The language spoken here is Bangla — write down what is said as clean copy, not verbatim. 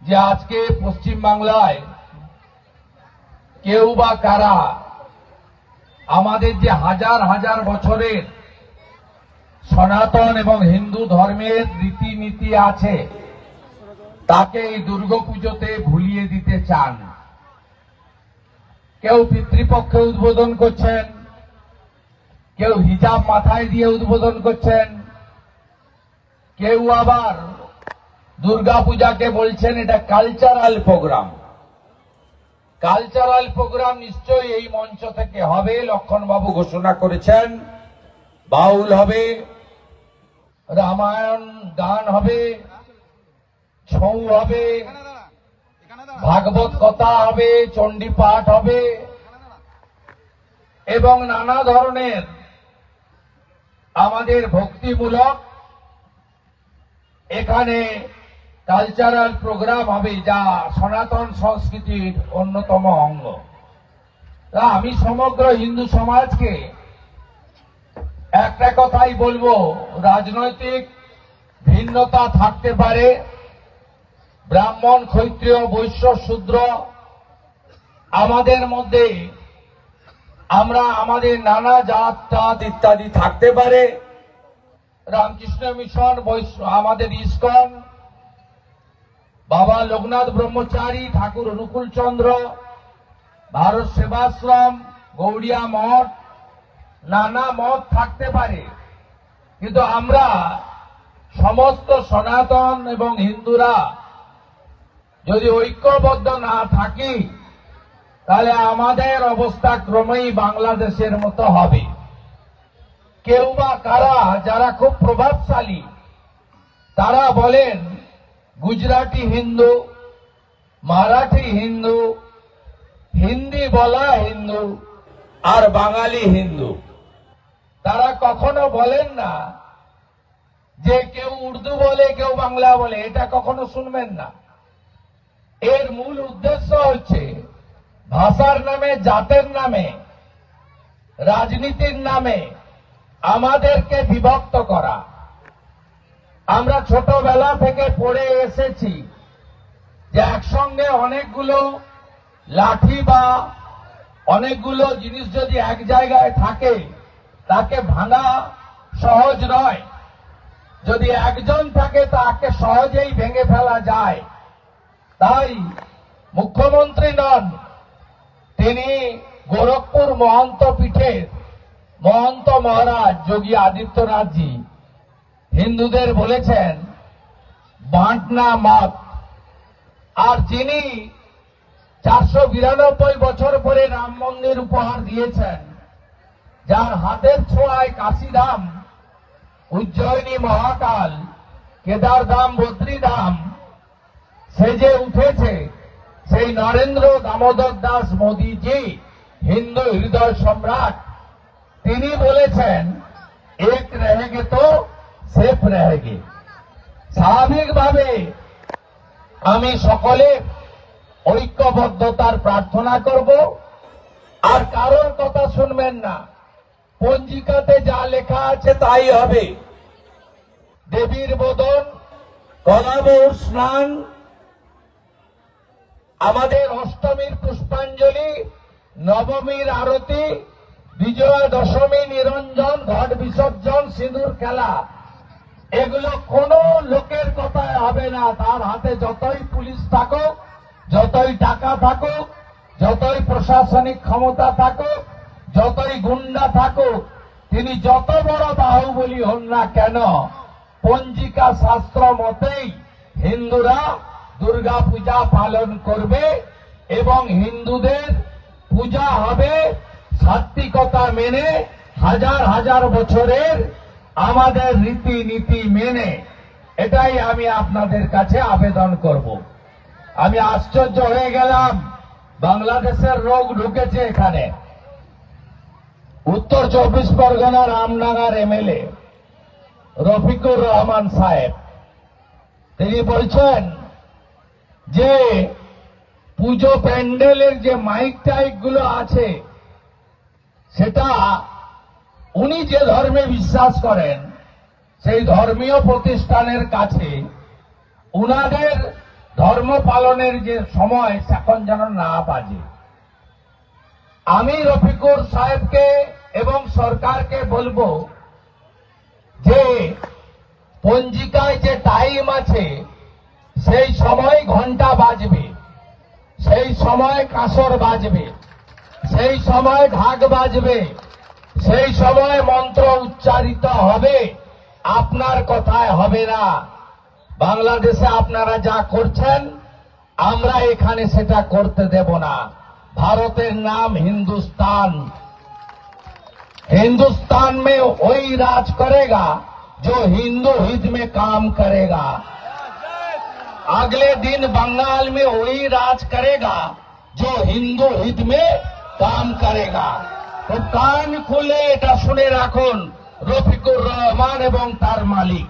যে আজকে পশ্চিম বাংলায় কেউ বা কারা আমাদের যে হাজার হাজার বছরের সনাতন এবং হিন্দু ধর্মের রীতিনীতি আছে তাকে এই দুর্গাপুজোতে ভুলিয়ে দিতে চান। কেউ পিতৃপক্ষে উদ্বোধন করছেন, কেউ হিজাব মাথায় দিয়ে উদ্বোধন করছেন, কেউ আবার দুর্গাপূজাকে বলছেন এটা কালচারাল প্রোগ্রাম। কালচারাল প্রোগ্রাম নিশ্চয়ই এই মঞ্চ থেকে হবে, লক্ষণবাবু ঘোষণা করেছেন। বাউল হবে, রামায়ণ গান হবে, ছৌ হবে, ভাগবত কথা হবে, চণ্ডী পাঠ হবে এবং নানা ধরনের আমাদের ভক্তিমূলক এখানে কালচারাল প্রোগ্রাম হবে, যা সনাতন সংস্কৃতির অন্যতম অঙ্গ। তা আমি সমগ্র হিন্দু সমাজকে একটা কথাই বলবো, রাজনৈতিক ভিন্নতা থাকতে পারে, ব্রাহ্মণ, ক্ষত্রিয়, বৈশ্য, শূদ্র, আমাদের মধ্যে আমরা আমাদের নানা জাত টাত ইত্যাদি থাকতে পারে। রামকৃষ্ণ মিশন, আমাদের ইস্কন, বাবা লোকনাথ ব্রহ্মচারী, ঠাকুর অনুকূল চন্দ্র, ভারত সেবাশ্রম, গৌড়িয়া মঠ, নানা মত থাকতে পারে, কিন্তু আমরা সমস্ত সনাতন এবং হিন্দুরা যদি ঐক্যবদ্ধ না থাকি তাহলে আমাদের অবস্থা ক্রমেই বাংলাদেশের মতো হবে। কেউ বা কারা যারা খুব প্রভাবশালী তারা বলেন গুজরাটি হিন্দু, মারাঠি হিন্দু, হিন্দি বলা হিন্দু আর বাঙালি হিন্দু। তারা কখনো বলেন না যে কেউ উর্দু বলে কেউ বাংলা বলে, এটা কখনো শুনবেন না। এর মূল উদ্দেশ্য হচ্ছে ভাষার নামে, জাতের নামে, রাজনীতির নামে আমাদেরকে বিভক্ত করা। আমরা ছোটবেলা থেকে পড়ে এসেছি যে একসঙ্গে অনেকগুলো লাঠি বা অনেকগুলো জিনিস যদি এক জায়গায় থাকে তাকে ভাঙা সহজ নয়। যদি একজন থাকে তাকে সহজেই ভেঙে ফেলা যায়। তাই মুখ্যমন্ত্রী নন, তিনি গোরখপুর মহন্ত পীঠের মহন্ত মহারাজ যোগী আদিত্যনাথজি হিন্দুদের বলেছেন বাঁটনা মত। আর যিনি 492 বছর পরে রাম মন্দির উপহার দিয়েছেন, যার হাতের ছোঁয়ায় কাশীধাম, উজ্জয়িনী মহাকাল, কেদারধাম, বদ্রীধাম সেজে উঠেছে, সেই নরেন্দ্র দামোদর দাস মোদীজি, হিন্দু হৃদয় সম্রাট, তিনি বলেছেন এক রহেগে তো সেফ রহেগে। স্বাভাবিকভাবে আমি সকলে ঐক্যবদ্ধতার প্রার্থনা করব। আর কারোর কথা শুনবেন না, পঞ্জিকাতে যা লেখা আছে তাই হবে। দেবীর বোধন, কলাবর স্নান, আমাদের অষ্টমীর পুষ্পাঞ্জলি, নবমীর আরতি, বিজয়া দশমী নিরঞ্জন, ঘট বিসর্জন, সিঁদুর খেলা, এগুলো কোনো লোকের কথায় হবে না। তার হাতে যতই পুলিশ থাকুক, যতই টাকা থাকুক, যতই প্রশাসনিক ক্ষমতা থাকুক, যতই গুন্ডা থাকুক, তিনি যত বড় বাহুবলী হন না কেন, পঞ্জিকা শাস্ত্র মতেই হিন্দুরা দুর্গা পূজা পালন করবে এবং হিন্দুদের পূজা হবে সাত্বিকতা মেনে, হাজার হাজার বছরের আমাদের রীতিনীতি মেনে। এটাই আমি আপনাদের কাছে আবেদন করব। আমি আশ্চর্য হয়ে গেলাম, বাংলাদেশের রোগ ঢুকেছে এখানে। উত্তর 24 পরগনার রামনগর এমএলএ রফিকুর রহমান সাহেব, তিনি বলছেন যে পুজো প্যান্ডেলের যে মাইক টাইক গুলো আছে, সেটা উনি যে ধর্মে বিশ্বাস করেন সেই ধর্মীয় প্রতিষ্ঠানের কাছে উনাদের ধর্ম পালনের যে সময় এখন যেন না বাজে। আমি রফিকুর সাহেবকে এবং সরকারকে বলবো যে পঞ্জিকায় যে টাইম আছে সেই সময় ঘন্টা বাজবে, সেই সময় কাসর বাজবে, সেই সময় ঢাক বাজবে, সেই সময় মন্ত্র উচ্চারিত হবে। আপনার কথায় হবে না। বাংলাদেশে আপনারা যা করছেন আমরা এখানে সেটা করতে দেব না। भारतेर नाम हिंदुस्तान, हिंदुस्तान में वही राज करेगा जो हिंदू हित में काम करेगा। अगले दिन बंगाल में वही राज करेगा जो हिंदू हित में काम करेगा। तो कान खुले এটা শুনে রাখুন রফিকুর রহমান এবং তার মালিক।